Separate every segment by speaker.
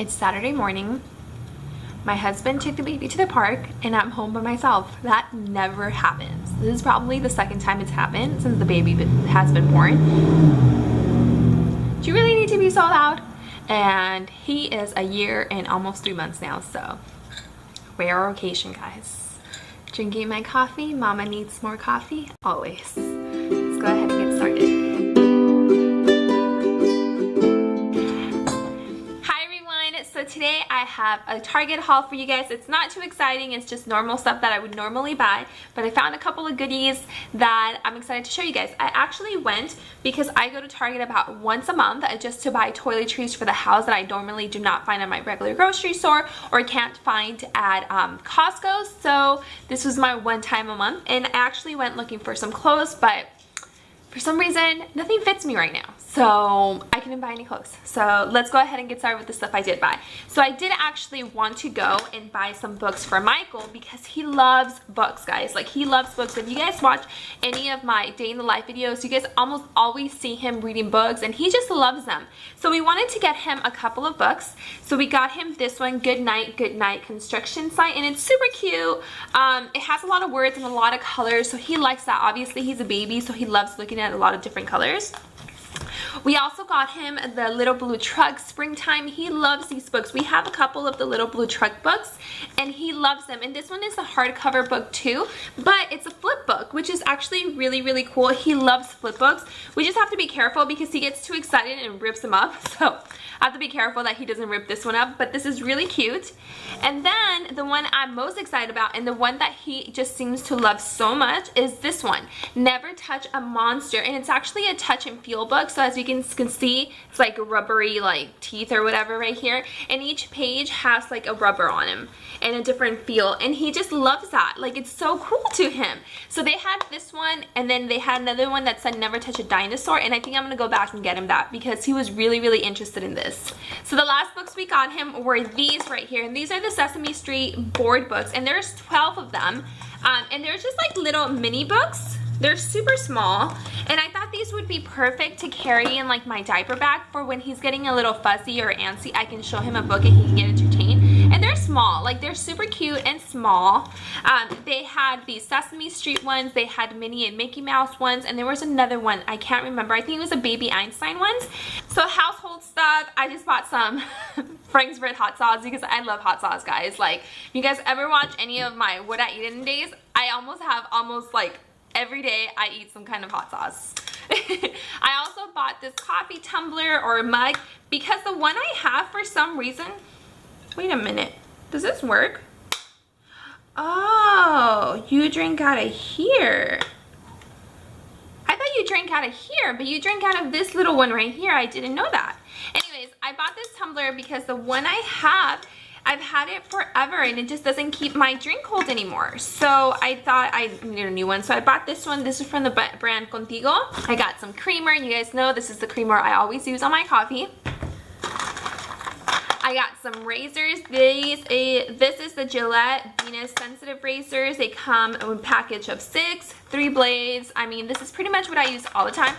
Speaker 1: It's Saturday morning. My husband took the baby to the park and I'm home by myself. That never happens. This is probably the second time it's happened since the baby has been born. Do you really need to be so loud? And he is a year and almost 3 months now, so rare occasion, guys. Drinking my coffee. Mama needs more coffee, always. Let's go ahead and get started. So today I have a Target haul for you guys. It's not too exciting, it's just normal stuff that I would normally buy, but I found a couple of goodies that I'm excited to show you guys. I actually went because I go to Target about once a month just to buy toiletries for the house that I normally do not find at my regular grocery store or can't find at Costco. So this was my one time a month, and I actually went looking for some clothes, but for some reason nothing fits me right now, so I couldn't buy any clothes. So let's go ahead and get started with the stuff I did buy. So I did actually want to go and buy some books for Michael because he loves books, guys. Like, he loves books. If you guys watch any of my day in the life videos, you guys almost always see him reading books and he just loves them. So we wanted to get him a couple of books. So we got him this one, Good Night Construction Site, and it's super cute. It has a lot of words and a lot of colors, so he likes that. Obviously he's a baby, so he loves looking at a lot of different colors. We also got him the Little Blue Truck Springtime. He loves these books. We have a couple of the Little Blue Truck books and he loves them, and this one is a hardcover book too, but it's a flip book, which is actually really cool. He loves flip books. We just have to be careful because he gets too excited and rips them up, so I have to be careful that he doesn't rip this one up, but this is really cute. And then the one I'm most excited about, and the one that he just seems to love so much, is this one, Never Touch a Monster, and it's actually a touch and feel book. So as you can see, it's like rubbery, like teeth or whatever right here, and each page has like a rubber on him and a different feel, and he just loves that. Like, it's so cool to him. So they had this one, and then they had another one that said Never Touch a Dinosaur, and I think I'm gonna go back and get him that because he was really interested in this. So the last books we got him were these right here, and these are the Sesame Street board books, and there's 12 of them, and they're just like little mini books. They're super small, and I thought these would be perfect to carry in like my diaper bag for when he's getting a little fussy or antsy. I can show him a book and he can get entertained. And they're small, like they're super cute and small. They had the Sesame Street ones, they had Minnie and Mickey Mouse ones, and there was another one, I can't remember. I think it was a Baby Einstein ones. So household stuff, I just bought some Frank's Red Hot Sauce because I love hot sauce, guys. Like, if you guys ever watch any of my What I Eat in Days, I almost like every day I eat some kind of hot sauce. I also bought this coffee tumbler or mug because the one I have, for some reason, wait a minute, does this work? Oh, you drink out of here. I thought you drank out of here, but you drink out of this little one right here. I didn't know that. Anyways, I bought this tumbler because the one I have, I've had it forever and it just doesn't keep my drink cold anymore. So I thought I needed a new one. So I bought this one. This is from the brand Contigo. I got some creamer. You guys know this is the creamer I always use on my coffee. I got some razors. This is the Gillette Venus Sensitive Razors. They come in a package of 6, 3 blades. I mean, this is pretty much what I use all the time.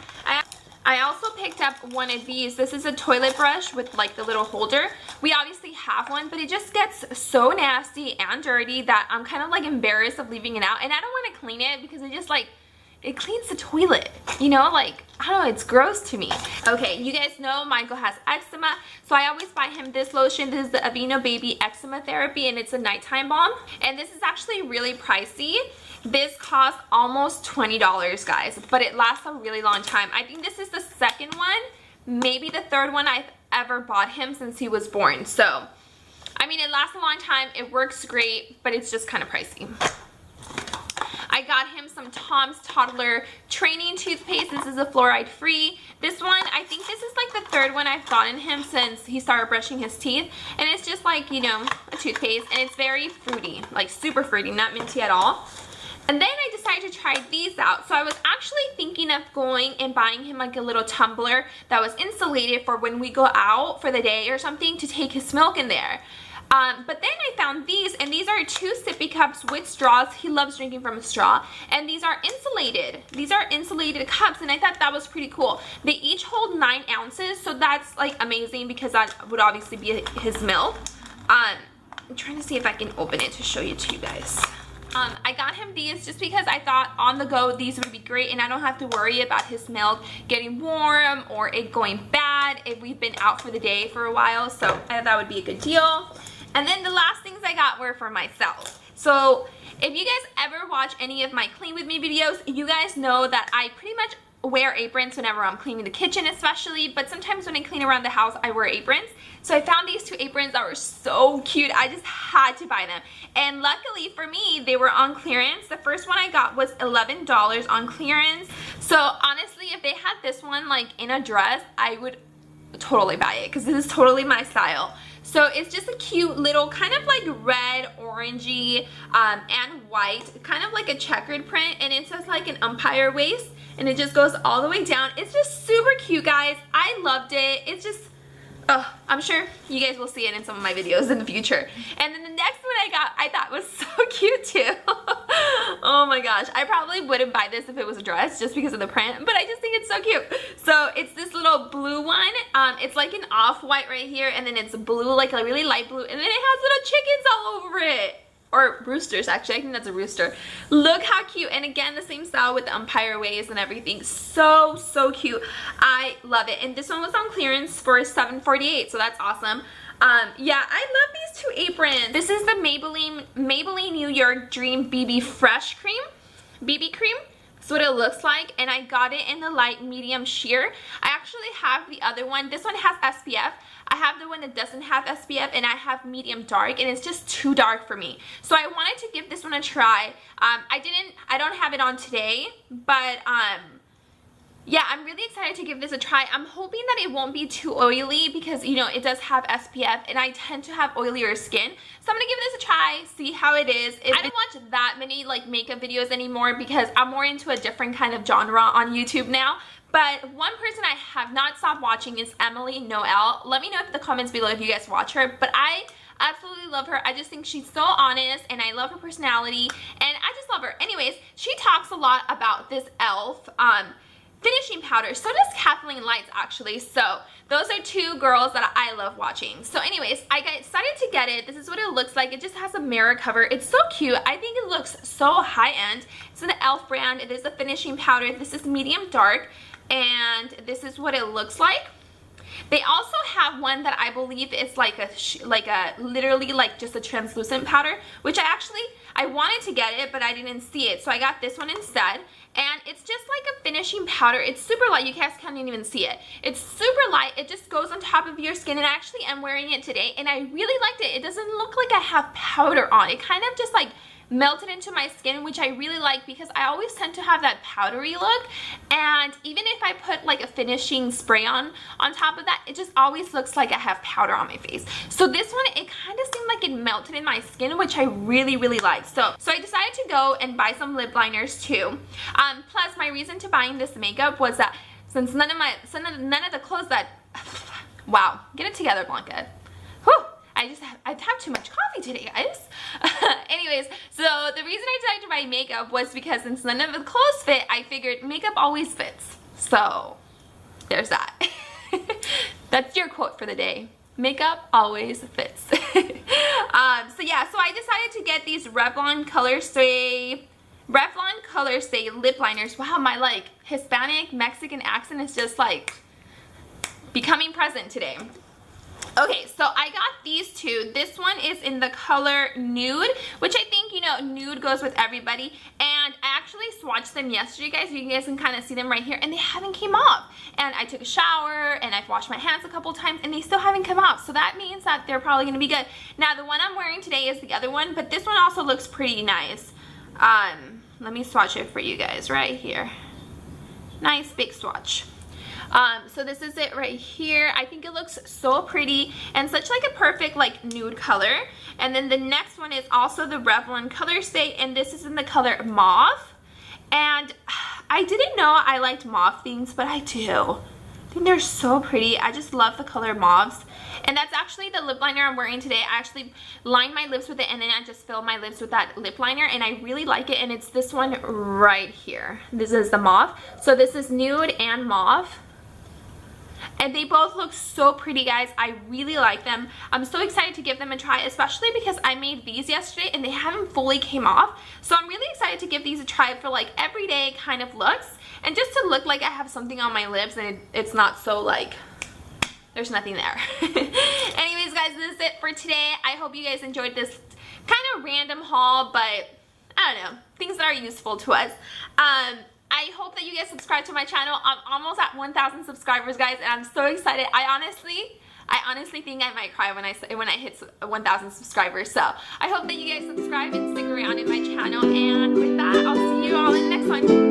Speaker 1: I also picked up one of these. This is a toilet brush with like the little holder. We obviously have one, but it just gets so nasty and dirty that I'm kind of like embarrassed of leaving it out, and I don't want to clean it because it just like, it cleans the toilet, you know, like, I don't know, it's gross to me. Okay, you guys know Michael has eczema, so I always buy him this lotion. This is the Aveeno Baby Eczema Therapy, and it's a nighttime balm, and this is actually really pricey. This costs almost $20, guys, but it lasts a really long time. I think this is the second one, maybe the third one I've ever bought him since he was born. So, I mean, it lasts a long time, it works great, but it's just kind of pricey. I got him some Tom's Toddler Training Toothpaste. This is a fluoride free. This one, I think this is like the third one I've gotten him since he started brushing his teeth. And it's just like, you know, a toothpaste, and it's very fruity, like super fruity, not minty at all. And then I decided to try these out. So I was actually thinking of going and buying him like a little tumbler that was insulated for when we go out for the day or something to take his milk in there. But then I found these, and these are 2 sippy cups with straws. He loves drinking from a straw. And these are insulated. These are insulated cups, and I thought that was pretty cool. They each hold 9 ounces, so that's like amazing because that would obviously be his milk. I'm trying to see if I can open it to show you to you guys. I got him these just because I thought on the go these would be great, and I don't have to worry about his milk getting warm or it going bad if we've been out for the day for a while. So I thought that would be a good deal. And then the last things I got were for myself. So if you guys ever watch any of my clean with me videos, you guys know that I pretty much wear aprons whenever I'm cleaning the kitchen especially, but sometimes when I clean around the house I wear aprons. So I found these 2 aprons that were so cute. I just had to buy them, and luckily for me they were on clearance. The first one I got was $11 on clearance. So honestly, if they had this one like in a dress, I would totally buy it because this is totally my style. So it's just a cute little kind of like red, orangey, and white, kind of like a checkered print, and it says like an umpire waist, and it just goes all the way down. It's just super cute, guys. I loved it. It's just, oh, I'm sure you guys will see it in some of my videos in the future. And then the next one I got, I thought was so cute too. Oh my gosh, I probably wouldn't buy this if it was a dress just because of the print, but I just think it's so cute. So it's this little blue one. It's like an off-white right here, and then it's blue, like a really light blue, and then it has little chickens all over it. Or roosters, actually. I think that's a rooster. Look how cute. And again, the same style with the umpire waist and everything. So, so cute. I love it. And this one was on clearance for $7.48, so that's awesome. Yeah, I love these 2 aprons. This is the Maybelline New York Dream BB Fresh Cream. BB Cream. That's what it looks like, and I got it in the light medium sheer. I actually have the other one. This one has SPF. I have the one that doesn't have SPF, and I have medium dark, and it's just too dark for me. So I wanted to give this one a try. I don't have it on today, but yeah, I'm really excited to give this a try. I'm hoping that it won't be too oily because, you know, it does have SPF, and I tend to have oilier skin. So I'm gonna give this a try, see how it is. I don't watch that many like makeup videos anymore because I'm more into a different kind of genre on YouTube now. But one person I have not stopped watching is Emily Noel. Let me know in the comments below if you guys watch her. But I absolutely love her. I just think she's so honest, and I love her personality, and I just love her. Anyways, she talks a lot about this e.l.f. Finishing powder. So does Kathleen Lights, actually. So those are 2 girls that I love watching. So anyways, I got excited to get it. This is what it looks like. It just has a mirror cover. It's so cute. I think it looks so high-end. It's an e.l.f. brand. It is a finishing powder. This is medium dark, and this is what it looks like. They also have one that I believe is like a literally like just a translucent powder, which I wanted to get it, but I didn't see it, so I got this one instead. And it's just like a finishing powder. It's super light. You guys can't even see it. It's super light. It just goes on top of your skin, and I actually am wearing it today, and I really liked it. It doesn't look like I have powder on. It kind of just like melted into my skin, which I really like because I always tend to have that powdery look, and even if I put like a finishing spray on top of that, it just always looks like I have powder on my face. So this one, it kind of seemed like it melted in my skin, which I really like. So I decided to go and buy some lip liners too. Plus my reason to buying this makeup was that since none of the clothes that wow, get it together, Blanca. Whew. I've had too much coffee today, guys. Anyways, so the reason I decided to buy makeup was because since none of the clothes fit, I figured makeup always fits. So there's that. That's your quote for the day. Makeup always fits. So yeah, so I decided to get these Revlon Color Stay lip liners. Wow, my like Hispanic Mexican accent is just like becoming present today. Okay, so I got these 2. This one is in the color Nude, which I think, you know, nude goes with everybody. And I actually swatched them yesterday, guys. You guys can kind of see them right here, and they haven't came off. And I took a shower, and I've washed my hands a couple times, and they still haven't come off. So that means that they're probably going to be good. Now, the one I'm wearing today is the other one, but this one also looks pretty nice. Let me swatch it for you guys right here. Nice big swatch. So this is it right here. I think it looks so pretty and such like a perfect like nude color. And then the next one is also the Revlon Color Stay, and this is in the color Mauve. And I didn't know I liked mauve things, but I do. I think they're so pretty. I just love the color mauves. And that's actually the lip liner I'm wearing today. I actually lined my lips with it, and then I just filled my lips with that lip liner, and I really like it. And it's this one right here. This is the mauve. So this is nude and mauve. And they both look so pretty, guys. I really like them. I'm so excited to give them a try, especially because I made these yesterday and they haven't fully came off. So I'm really excited to give these a try for like everyday kind of looks, and just to look like I have something on my lips and it's not so like there's nothing there. Anyways, guys, this is it for today. I hope you guys enjoyed this kind of random haul, but I don't know, things that are useful to us. I hope that you guys subscribe to my channel. I'm almost at 1,000 subscribers, guys, and I'm so excited. I honestly think I might cry when I hit 1,000 subscribers. So I hope that you guys subscribe and stick around in my channel. And with that, I'll see you all in the next one.